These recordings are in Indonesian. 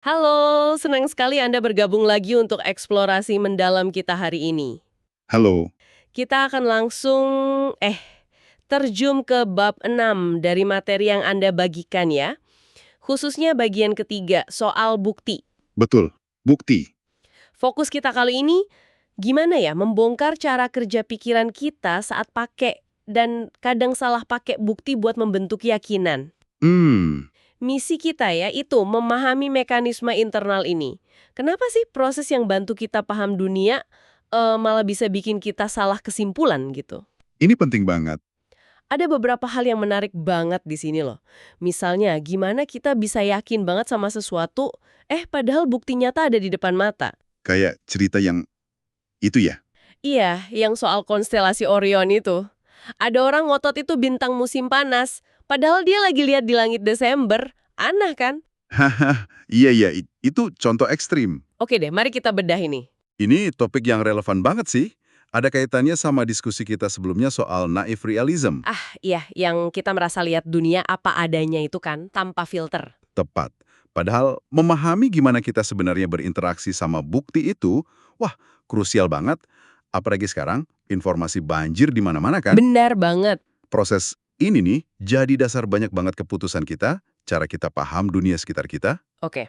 Halo, senang sekali Anda bergabung lagi untuk eksplorasi mendalam kita hari ini. Halo. Kita akan langsung terjun ke bab 6 dari materi yang Anda bagikan ya, khususnya bagian ketiga soal bukti. Betul, bukti. Fokus kita kali ini gimana ya membongkar cara kerja pikiran kita saat pakai dan kadang salah pakai bukti buat membentuk keyakinan. Hmm, Misi kita ya itu memahami mekanisme internal ini. Kenapa sih proses yang bantu kita paham dunia malah bisa bikin kita salah kesimpulan gitu? ini penting banget. Ada beberapa hal yang menarik banget di sini loh. Misalnya, gimana kita bisa yakin banget sama sesuatu, padahal bukti nyata ada di depan mata. Kayak cerita yang itu ya. Iya, yang soal konstelasi Orion itu. Ada orang ngotot itu bintang musim panas, padahal dia lagi lihat di langit Desember. Aneh kan? Haha, iya iya, itu contoh ekstrim. Oke deh, mari kita bedah ini. Ini topik yang relevan banget sih. Ada kaitannya sama diskusi kita sebelumnya soal naif realism. Ah, iya, yang kita merasa lihat dunia apa adanya itu kan, tanpa filter. Tepat. Padahal memahami gimana kita sebenarnya berinteraksi sama bukti itu, wah, krusial banget. Apalagi sekarang, informasi banjir di mana-mana kan? Benar banget. Proses ini nih jadi dasar banyak banget keputusan kita, cara kita paham dunia sekitar kita. Oke.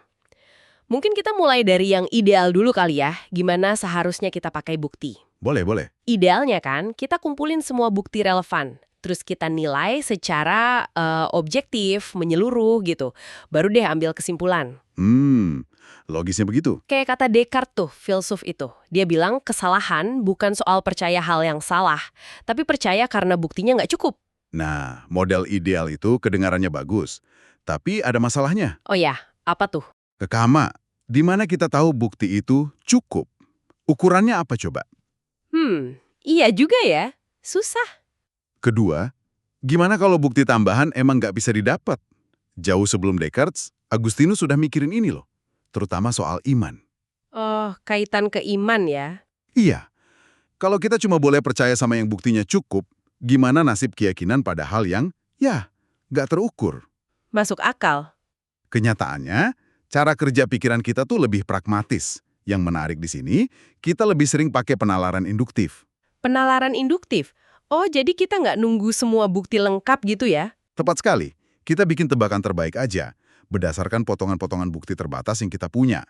Mungkin kita mulai dari yang ideal dulu kali ya, gimana seharusnya kita pakai bukti. Boleh, boleh. Idealnya kan, kita kumpulin semua bukti relevan. Terus kita nilai secara objektif, menyeluruh gitu. Baru deh ambil kesimpulan. Logisnya begitu. Kayak kata Descartes tuh, filsuf itu. Dia bilang kesalahan bukan soal percaya hal yang salah, tapi percaya karena buktinya nggak cukup. Nah, model ideal itu kedengarannya bagus. Tapi ada masalahnya. Oh ya, apa tuh? Kekama, di mana kita tahu bukti itu cukup. Ukurannya apa coba? Iya juga ya. Susah. Kedua, gimana kalau bukti tambahan emang nggak bisa didapat? Jauh sebelum Descartes, Agustinus sudah mikirin ini loh. Terutama soal iman. Oh, kaitan ke iman ya. Iya, kalau kita cuma boleh percaya sama yang buktinya cukup, gimana nasib keyakinan pada hal yang, ya, nggak terukur? Masuk akal. Kenyataannya, cara kerja pikiran kita tuh lebih pragmatis. Yang menarik di sini, kita lebih sering pakai penalaran induktif. Penalaran induktif. Oh, jadi kita nggak nunggu semua bukti lengkap gitu ya? Tepat sekali, kita bikin tebakan terbaik aja, berdasarkan potongan-potongan bukti terbatas yang kita punya.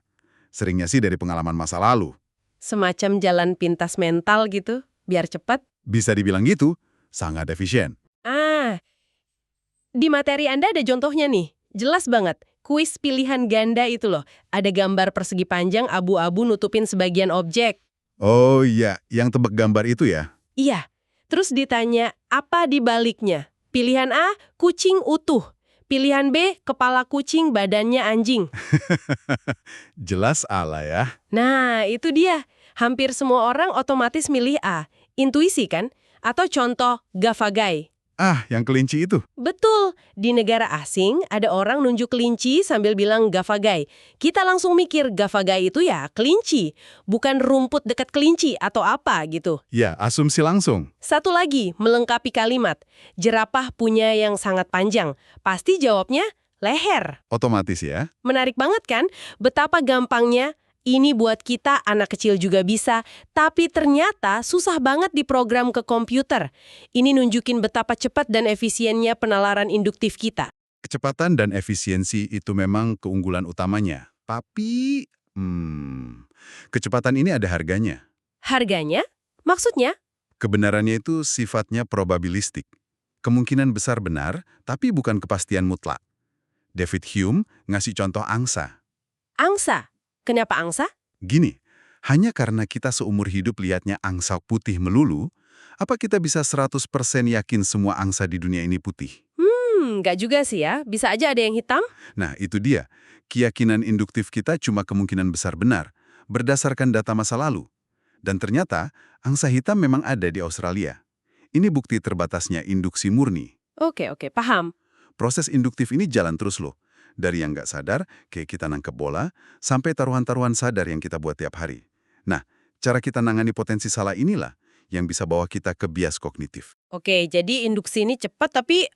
Seringnya sih dari pengalaman masa lalu. Semacam jalan pintas mental gitu, biar cepat. Bisa dibilang gitu, sangat efisien. Ah, di materi Anda ada contohnya nih. Jelas banget. Kuis pilihan ganda itu loh. Ada gambar persegi panjang abu-abu nutupin sebagian objek. Oh iya, yang tebak gambar itu ya? Iya. Terus ditanya, apa di baliknya? Pilihan A, kucing utuh. Pilihan B, kepala kucing, badannya anjing. Jelas ala ya. Nah, itu dia. Hampir semua orang otomatis milih A. Intuisi kan? Atau contoh, gavagai. Ah, yang kelinci itu. Betul, di negara asing ada orang nunjuk kelinci sambil bilang gavagai. Kita langsung mikir gavagai itu ya kelinci, bukan rumput dekat kelinci atau apa gitu. Ya, asumsi langsung. Satu lagi, melengkapi kalimat. Jerapah punya yang sangat panjang. Pasti jawabnya leher. Otomatis ya. Menarik banget kan? Betapa gampangnya ini buat kita anak kecil juga bisa, tapi ternyata susah banget diprogram ke komputer. Ini nunjukin betapa cepat dan efisiennya penalaran induktif kita. Kecepatan dan efisiensi itu memang keunggulan utamanya. Tapi, kecepatan ini ada harganya. Harganya? Maksudnya? Kebenarannya itu sifatnya probabilistik. Kemungkinan besar benar, tapi bukan kepastian mutlak. David Hume ngasih contoh angsa. Angsa. Kenapa angsa? Gini, hanya karena kita seumur hidup lihatnya angsa putih melulu, apa kita bisa 100% yakin semua angsa di dunia ini putih? Nggak juga sih ya. Bisa aja ada yang hitam. Nah, itu dia. Keyakinan induktif kita cuma kemungkinan besar benar, berdasarkan data masa lalu. Dan ternyata, angsa hitam memang ada di Australia. Ini bukti terbatasnya induksi murni. Oke, paham. Proses induktif ini jalan terus loh. Dari yang nggak sadar, kayak kita nangkep bola, sampai taruhan-taruhan sadar yang kita buat tiap hari. Nah, cara kita nangani potensi salah inilah yang bisa bawa kita ke bias kognitif. Oke, jadi induksi ini cepat tapi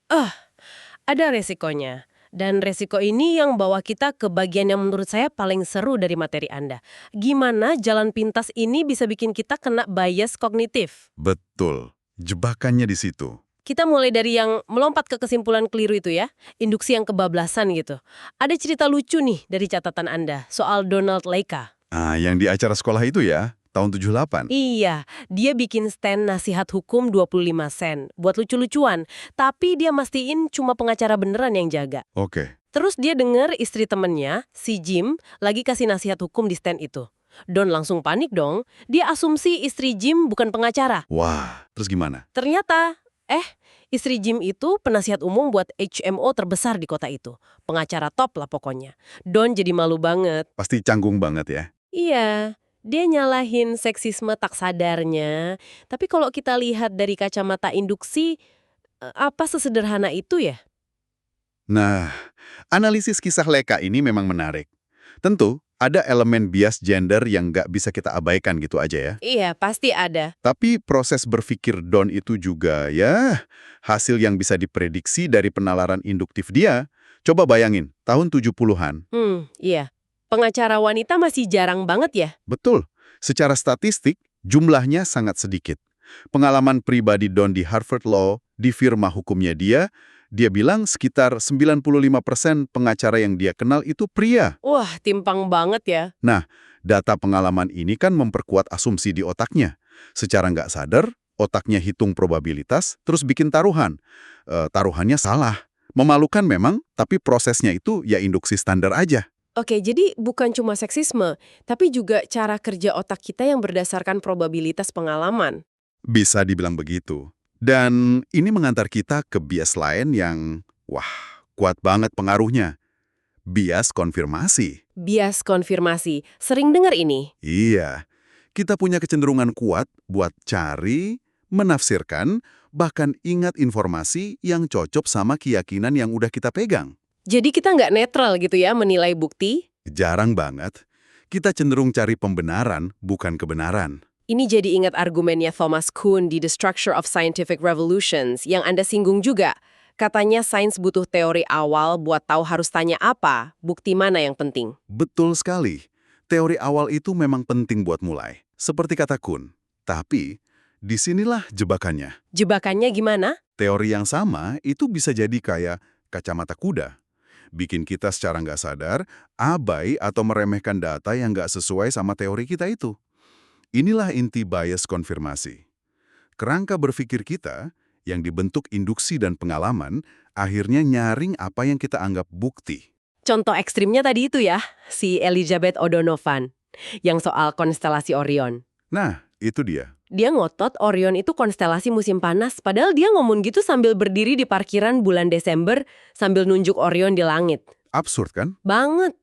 ada resikonya. Dan resiko ini yang bawa kita ke bagian yang menurut saya paling seru dari materi Anda. Gimana jalan pintas ini bisa bikin kita kena bias kognitif? Betul. Jebakannya di situ. Kita mulai dari yang melompat ke kesimpulan keliru itu ya, induksi yang kebablasan gitu. Ada cerita lucu nih dari catatan Anda soal Donald Leica. Yang di acara sekolah itu ya, tahun 78. Iya, dia bikin stand nasihat hukum 25 sen buat lucu-lucuan, tapi dia mastiin cuma pengacara beneran yang jaga. Oke. Terus dia denger istri temennya, si Jim, lagi kasih nasihat hukum di stand itu. Don langsung panik dong, dia asumsi istri Jim bukan pengacara. Wah, terus gimana? Ternyata, istri Jim itu penasihat umum buat HMO terbesar di kota itu. Pengacara top lah pokoknya. Don jadi malu banget. Pasti canggung banget ya. Iya, dia nyalahin seksisme tak sadarnya. Tapi kalau kita lihat dari kacamata induksi, apa sesederhana itu ya? Nah, analisis kisah Leica ini memang menarik. Tentu, ada elemen bias gender yang nggak bisa kita abaikan gitu aja ya. Iya, pasti ada. Tapi proses berpikir Don itu juga ya hasil yang bisa diprediksi dari penalaran induktif dia. Coba bayangin, tahun 70-an. Iya. Pengacara wanita masih jarang banget ya? Betul, secara statistik jumlahnya sangat sedikit. Pengalaman pribadi Don di Harvard Law, di firma hukumnya dia bilang sekitar 95% pengacara yang dia kenal itu pria. Wah, timpang banget ya. Nah, data pengalaman ini kan memperkuat asumsi di otaknya. Secara nggak sadar, otaknya hitung probabilitas, terus bikin taruhan. Taruhannya salah. Memalukan memang, tapi prosesnya itu ya induksi standar aja. Oke, jadi bukan cuma seksisme, tapi juga cara kerja otak kita yang berdasarkan probabilitas pengalaman. Bisa dibilang begitu. Dan ini mengantar kita ke bias lain yang, kuat banget pengaruhnya. Bias konfirmasi. Bias konfirmasi. Sering dengar ini. Iya, kita punya kecenderungan kuat buat cari, menafsirkan, bahkan ingat informasi yang cocok sama keyakinan yang udah kita pegang. Jadi kita nggak netral gitu ya menilai bukti? Jarang banget. Kita cenderung cari pembenaran, bukan kebenaran. Ini jadi ingat argumennya Thomas Kuhn di The Structure of Scientific Revolutions yang Anda singgung juga. Katanya sains butuh teori awal buat tahu harus tanya apa, bukti mana yang penting. Betul sekali. Teori awal itu memang penting buat mulai. Seperti kata Kuhn. Tapi, disinilah jebakannya. Jebakannya gimana? Teori yang sama itu bisa jadi kayak kacamata kuda. Bikin kita secara nggak sadar, abai atau meremehkan data yang nggak sesuai sama teori kita itu. Inilah inti bias konfirmasi. Kerangka berpikir kita, yang dibentuk induksi dan pengalaman, akhirnya nyaring apa yang kita anggap bukti. Contoh ekstrimnya tadi itu ya, si Elizabeth O'Donovan, yang soal konstelasi Orion. Nah, itu dia. Dia ngotot Orion itu konstelasi musim panas, padahal dia ngomong gitu sambil berdiri di parkiran bulan Desember sambil nunjuk Orion di langit. Absurd kan? Banget.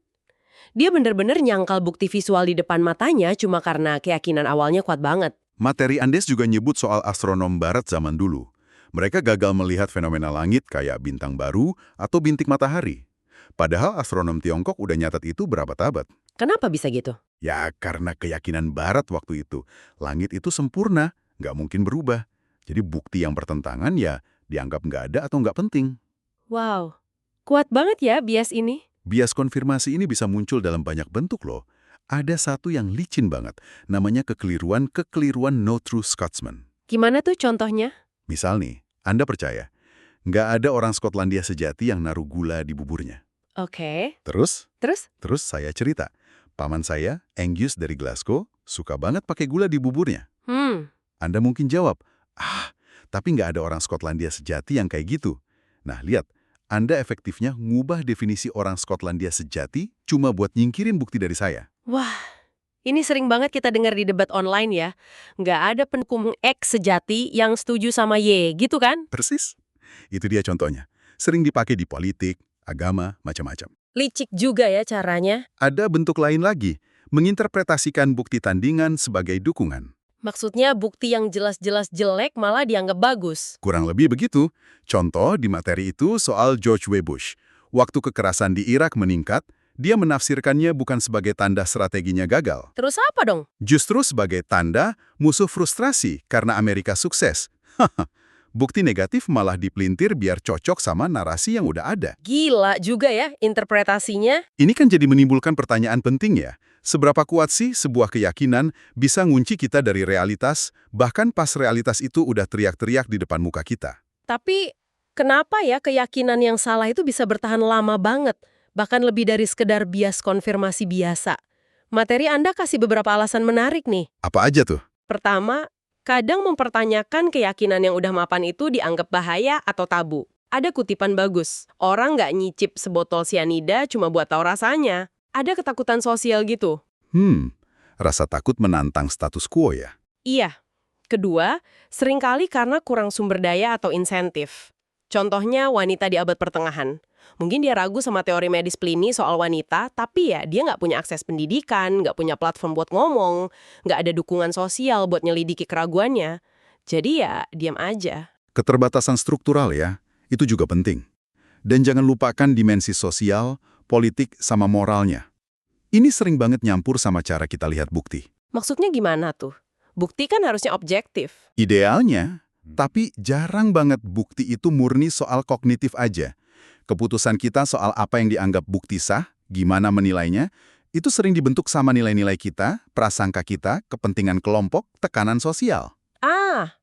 Dia bener-bener nyangkal bukti visual di depan matanya cuma karena keyakinan awalnya kuat banget. Materi Andes juga nyebut soal astronom barat zaman dulu. Mereka gagal melihat fenomena langit kayak bintang baru atau bintik matahari. Padahal astronom Tiongkok udah nyatat itu berabad-abad. Kenapa bisa gitu? Ya, karena keyakinan barat waktu itu. Langit itu sempurna, nggak mungkin berubah. Jadi bukti yang bertentangan ya dianggap nggak ada atau nggak penting. Wow, kuat banget ya bias ini. Bias konfirmasi ini bisa muncul dalam banyak bentuk loh. Ada satu yang licin banget, namanya kekeliruan no true Scotsman. Gimana tuh contohnya? Misal nih, Anda percaya, nggak ada orang Skotlandia sejati yang naruh gula di buburnya. Oke. Terus Terus? saya cerita, paman saya, Angus dari Glasgow, suka banget pakai gula di buburnya. Anda mungkin jawab, tapi nggak ada orang Skotlandia sejati yang kayak gitu. Nah, lihat, Anda efektifnya ngubah definisi orang Skotlandia sejati cuma buat nyingkirin bukti dari saya. Wah, ini sering banget kita dengar di debat online ya. Nggak ada pendukung X sejati yang setuju sama Y, gitu kan? Persis. Itu dia contohnya. Sering dipakai di politik, agama, macam-macam. Licik juga ya caranya. Ada bentuk lain lagi, menginterpretasikan bukti tandingan sebagai dukungan. Maksudnya bukti yang jelas-jelas jelek malah dianggap bagus. Kurang lebih begitu. Contoh di materi itu soal George W. Bush. Waktu kekerasan di Irak meningkat, dia menafsirkannya bukan sebagai tanda strateginya gagal. Terus apa dong? Justru sebagai tanda musuh frustrasi karena Amerika sukses. Bukti negatif malah dipelintir biar cocok sama narasi yang udah ada. Gila juga ya interpretasinya. Ini kan jadi menimbulkan pertanyaan penting ya. Seberapa kuat sih sebuah keyakinan bisa ngunci kita dari realitas, bahkan pas realitas itu udah teriak-teriak di depan muka kita? Tapi kenapa ya keyakinan yang salah itu bisa bertahan lama banget, bahkan lebih dari sekedar bias konfirmasi biasa? Materi Anda kasih beberapa alasan menarik nih. Apa aja tuh? Pertama, kadang mempertanyakan keyakinan yang udah mapan itu dianggap bahaya atau tabu. Ada kutipan bagus, orang nggak nyicip sebotol sianida cuma buat tahu rasanya. Ada ketakutan sosial gitu. Rasa takut menantang status quo ya? Iya. Kedua, seringkali karena kurang sumber daya atau insentif. Contohnya wanita di abad pertengahan. Mungkin dia ragu sama teori medis Pliny soal wanita, tapi ya dia nggak punya akses pendidikan, nggak punya platform buat ngomong, nggak ada dukungan sosial buat nyelidiki keraguannya. Jadi ya diam aja. Keterbatasan struktural ya, itu juga penting. Dan jangan lupakan dimensi sosial, politik, sama moralnya. Ini sering banget nyampur sama cara kita lihat bukti. Maksudnya gimana tuh? Bukti kan harusnya objektif. Idealnya, tapi jarang banget bukti itu murni soal kognitif aja. Keputusan kita soal apa yang dianggap bukti sah, gimana menilainya, itu sering dibentuk sama nilai-nilai kita, prasangka kita, kepentingan kelompok, tekanan sosial.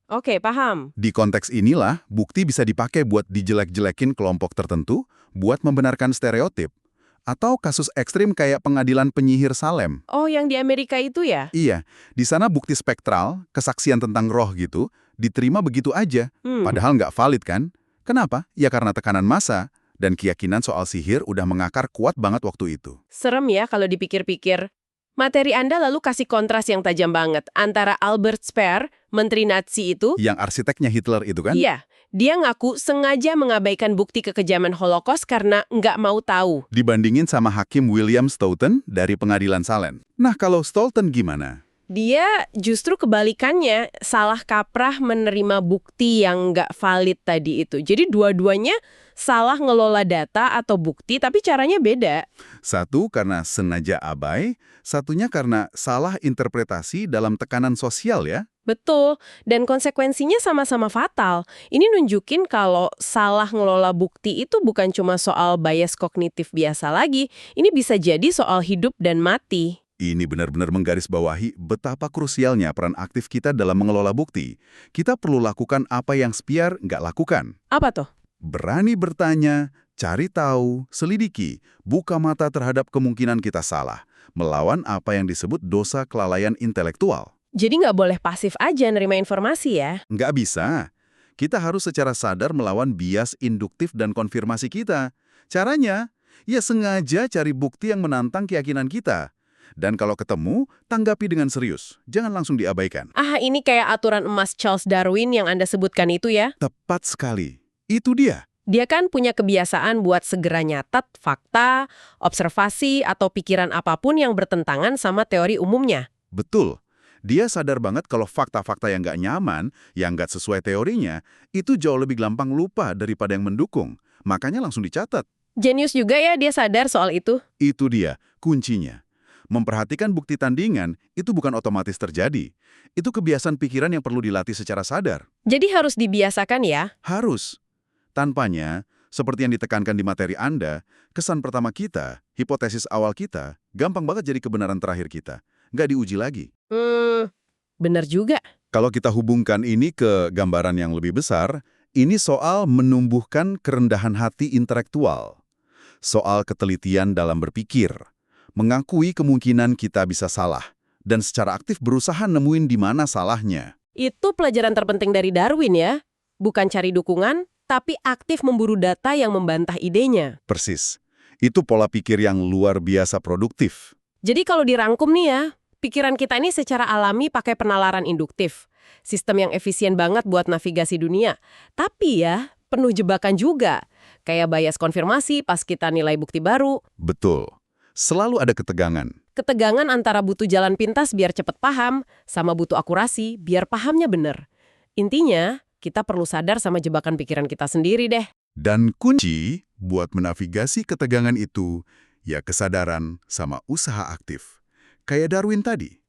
Oke, paham. Di konteks inilah, bukti bisa dipakai buat dijelek-jelekin kelompok tertentu, buat membenarkan stereotip. Atau kasus ekstrim kayak pengadilan penyihir Salem. Oh, yang di Amerika itu ya? Iya, di sana bukti spektral, kesaksian tentang roh gitu, diterima begitu aja. Padahal nggak valid kan? Kenapa? Ya karena tekanan massa dan keyakinan soal sihir udah mengakar kuat banget waktu itu. Serem ya kalau dipikir-pikir. Materi Anda lalu kasih kontras yang tajam banget antara Albert Speer, menteri Nazi itu. Yang arsiteknya Hitler itu kan? Iya, dia ngaku sengaja mengabaikan bukti kekejaman Holocaust karena nggak mau tahu. Dibandingin sama Hakim William Stoughton dari pengadilan Salem. Nah kalau Stoughton gimana? Dia justru kebalikannya, salah kaprah menerima bukti yang nggak valid tadi itu. Jadi dua-duanya salah ngelola data atau bukti, tapi caranya beda. Satu karena sengaja abai, satunya karena salah interpretasi dalam tekanan sosial ya. Betul, dan konsekuensinya sama-sama fatal. Ini nunjukin kalau salah ngelola bukti itu bukan cuma soal bias kognitif biasa lagi, ini bisa jadi soal hidup dan mati. Ini benar-benar menggarisbawahi betapa krusialnya peran aktif kita dalam mengelola bukti. Kita perlu lakukan apa yang Speer nggak lakukan. Apa tuh? Berani bertanya, cari tahu, selidiki, buka mata terhadap kemungkinan kita salah, melawan apa yang disebut dosa kelalaian intelektual. Jadi nggak boleh pasif aja nerima informasi ya? Nggak bisa. Kita harus secara sadar melawan bias induktif dan konfirmasi kita. Caranya, ya sengaja cari bukti yang menantang keyakinan kita. Dan kalau ketemu, tanggapi dengan serius. Jangan langsung diabaikan. Ini kayak aturan emas Charles Darwin yang Anda sebutkan itu ya? Tepat sekali. Itu dia. Dia kan punya kebiasaan buat segera nyatat fakta, observasi, atau pikiran apapun yang bertentangan sama teori umumnya. Betul. Dia sadar banget kalau fakta-fakta yang nggak nyaman, yang nggak sesuai teorinya, itu jauh lebih gampang lupa daripada yang mendukung. Makanya langsung dicatat. Jenius juga ya dia sadar soal itu. Itu dia, kuncinya. Memperhatikan bukti tandingan itu bukan otomatis terjadi. Itu kebiasaan pikiran yang perlu dilatih secara sadar. Jadi harus dibiasakan ya? Harus. Tanpanya, seperti yang ditekankan di materi Anda, kesan pertama kita, hipotesis awal kita, gampang banget jadi kebenaran terakhir kita. Nggak diuji lagi. Bener juga. Kalau kita hubungkan ini ke gambaran yang lebih besar, ini soal menumbuhkan kerendahan hati intelektual. Soal ketelitian dalam berpikir. Mengakui kemungkinan kita bisa salah, dan secara aktif berusaha nemuin di mana salahnya. Itu pelajaran terpenting dari Darwin ya. Bukan cari dukungan, tapi aktif memburu data yang membantah idenya. Persis. Itu pola pikir yang luar biasa produktif. Jadi kalau dirangkum nih ya, pikiran kita ini secara alami pakai penalaran induktif. Sistem yang efisien banget buat navigasi dunia. Tapi ya, penuh jebakan juga. Kayak bias konfirmasi pas kita nilai bukti baru. Betul. Selalu ada ketegangan. Ketegangan antara butuh jalan pintas biar cepet paham, sama butuh akurasi biar pahamnya bener. Intinya, kita perlu sadar sama jebakan pikiran kita sendiri deh. Dan kunci buat menavigasi ketegangan itu, ya kesadaran sama usaha aktif. Kayak Darwin tadi,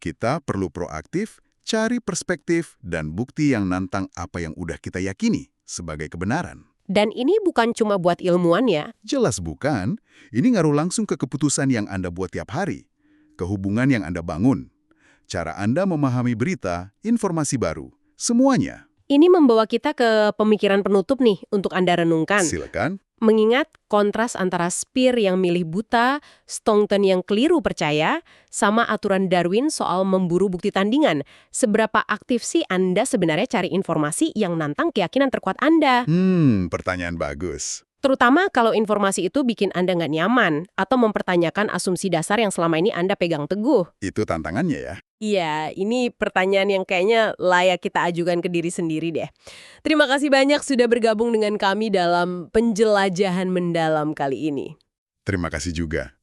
kita perlu proaktif Cari perspektif dan bukti yang nantang apa yang udah kita yakini sebagai kebenaran. Dan ini bukan cuma buat ilmuwan ya. Jelas bukan, ini ngaruh langsung ke keputusan yang Anda buat tiap hari, ke hubungan yang Anda bangun, cara Anda memahami berita, informasi baru, semuanya. Ini membawa kita ke pemikiran penutup nih untuk Anda renungkan. Silakan. Mengingat kontras antara Speer yang milih buta, Staunton yang keliru percaya, sama aturan Darwin soal memburu bukti tandingan, seberapa aktif sih Anda sebenarnya cari informasi yang nantang keyakinan terkuat Anda? Pertanyaan bagus. Terutama kalau informasi itu bikin Anda nggak nyaman atau mempertanyakan asumsi dasar yang selama ini Anda pegang teguh. Itu tantangannya ya. Iya, ini pertanyaan yang kayaknya layak kita ajukan ke diri sendiri deh. Terima kasih banyak sudah bergabung dengan kami dalam penjelajahan mendalam kali ini. Terima kasih juga.